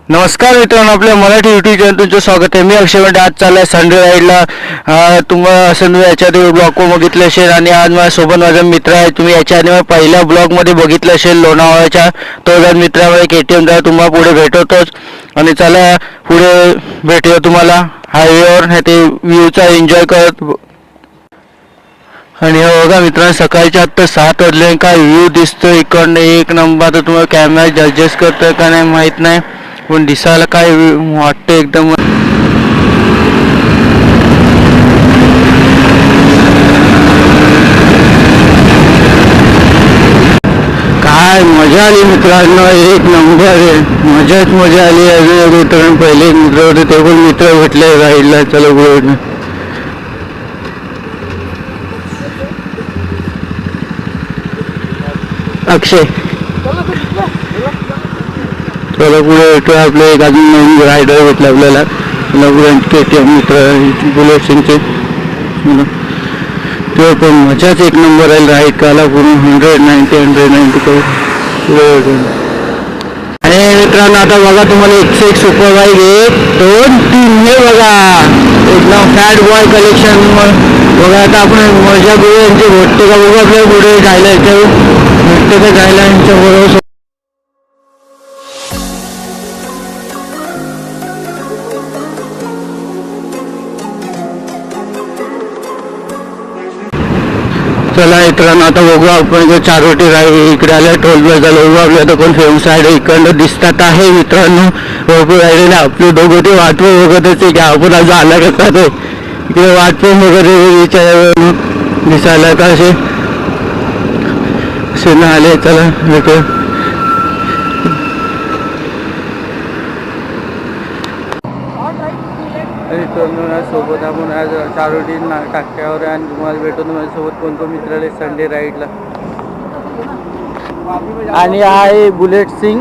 नमस्कार मित्रांनो, आपल्या मराठी यूट्यूब चॅनल तुमचं स्वागत आहे. मी अक्षय म्हणते. आज चाललाय संडे राईडला. तुम्हाला असं मी याच्या आधी ब्लॉग बघितलं असेल आणि आज माझ्यासोबत माझा मित्र आहे. तुम्ही याच्या आधी पहिल्या ब्लॉगमध्ये बघितलं असेल लोणावळ्याच्या. तो जर मित्रामुळे KTM द्वारा तुम्हाला पुढे भेटवतोच. आणि चला पुढे भेटूया तुम्हाला हायवेवर. हे ते व्ह्यूचा एन्जॉय करत. आणि हे बघा मित्रांनो, सकाळच्या आत्ता 7 वाजले. काय व्ह्यू दिसतो इकडनं एक नंबर. तर तुम्हाला कॅमेरा जजेस करतोय का नाही माहीत नाही, पण दिसायला काय वाटतं एकदम. काय मजा आली मित्रांनो, एक नंबर आहे. मजाच मजा आली. अजून मित्रांनो पहिले मित्र होते ते पण मित्र भेटले राईडला. चलो गुड अक्षय. चला पुढे भेटू. आपले एक अजून नवीन रायडर भेटले आपल्याला. KTM मित्र बुलेट सिंगचे. तो पण मजाच एक नंबर आहे. राईड काला पूर्ण 190 आणि मित्रांनो आता बघा तुम्हाला 101 सुपर बाईक 1 2 3 हे बघा एकदम फॅट बॉय कलेक्शन. बघा आता आपण मजा घेऊ. यांचे भेटते का बघू आपल्याला पुढे जायला. याच्यावर भेटते का जायला यांच्या बरोबर. चला मित्रांनो आता बघू आपण चारोटी राईड इकडे आल्या. टोल प्लाझाला बघू आपल्या तर कोण फेमस राईड इकडनं दिसतात आहे मित्रांनो. भरपूर राहिलेले आपले दोघं ते वाट पण बघतच आहे की आपण आज आला कसा ते. इकडे वाट पण बघत विचार दिसायला का असे ना आले. चला भेटू. सोबत आपण आज चारोटी टाक्यावर आणि तुम्हाला भेटून माझ्यासोबत कोणतं मित्र आले संडे राईडला. आणि हा आहे बुलेट सिंग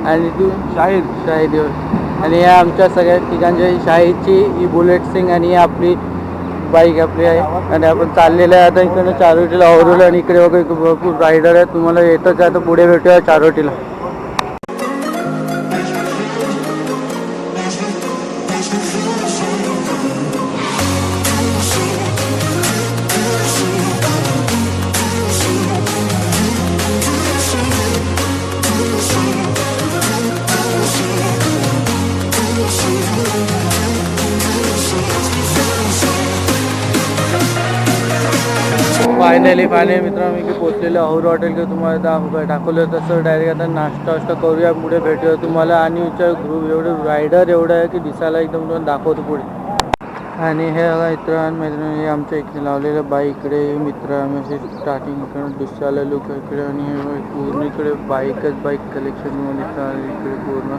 आणि तू शाहिद आणि या आमच्या सगळ्या ठिकाणच्या शाहिदची ही बुलेट सिंग आणि आपली बाईक आपली आहे. आणि आपण चाललेलं आहे आता इकडनं चारोटीला ओव्हरऑल. आणि इकडे वगैरे भरपूर रायडर आहे. तुम्हाला येतच आहे तर पुढे भेटूया चारोटीला. फायनली मित्रांनो मी पोचलेलो अहूर हॉटेल की तुम्हाला दाखवलं तसं डायरेक्ट आता नाश्ता करूया. पुढे भेटूया तुम्हाला. आणि ग्रुप एवढं रायडर एवढं आहे की दिसायला एकदम तुम्हाला दाखवतो पुढे. आणि हे मित्रांनो हे आमच्या इकडे लावलेलं बाईक इकडे मित्र आम्ही स्टार्टिंग इकडे दिसायला लुक इकडे. आणि पूर्ण इकडे बाईक कलेक्शनमध्ये इकडे पूर्ण.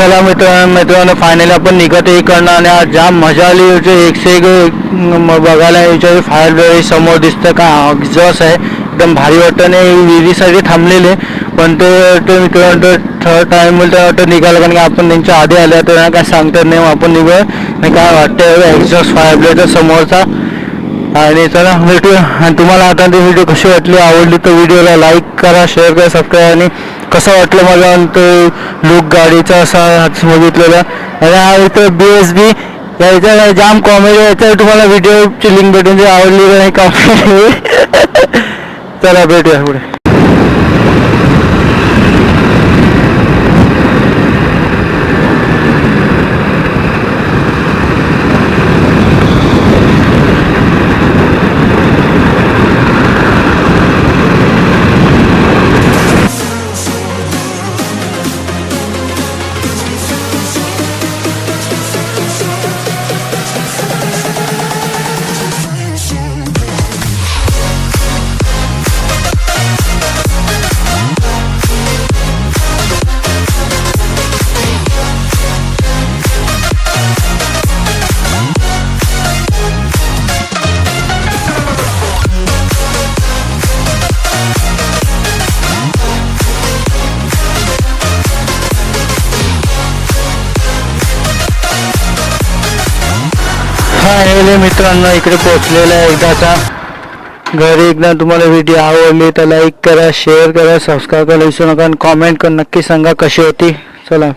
चला मित्रांनो फायनली आपण निघत इकडनं आणि आज जाम मजा आली होती. एकशे एक बघायला याच्या फायर समोर दिसतं का एक्झॉस्ट आहे एकदम भारी वाटतं. आणि विहिरीसाठी थांबलेले पण ते मित्रांनो थर्ड टाईम मला वाटतं निघालं कारण की आपण त्यांच्या आधी आल्या तर काय सांगतात नाही आपण निघू नाही काय वाटतं एक्झॉस्ट फायर ब्लेडच्या समोरचा. आणि चला भेटू. आणि तुम्हाला आता ती व्हिडिओ कशी वाटली आवडली तर व्हिडिओला लाईक करा शेअर करा सबस्क्राईब. आणि कसं वाटलं मला तो लुक गाडीचा असा बघितलेला. आणि हा इथं BSB याचा जाम कॉमेडी याचा तुम्हाला व्हिडिओची लिंक भेटून जे आवडली नाही कॉमेडी. चला भेटूया पुढे. फायनली मित्रांनो इकडे पोहोचलेला आहे एकदाचा घरी. एकदा तुम्हाला व्हिडिओ आवडली तर लाईक करा शेअर करा सबस्क्राईब करा विसरू नका आणि कॉमेंट करून नक्की सांगा कशी होती. चला.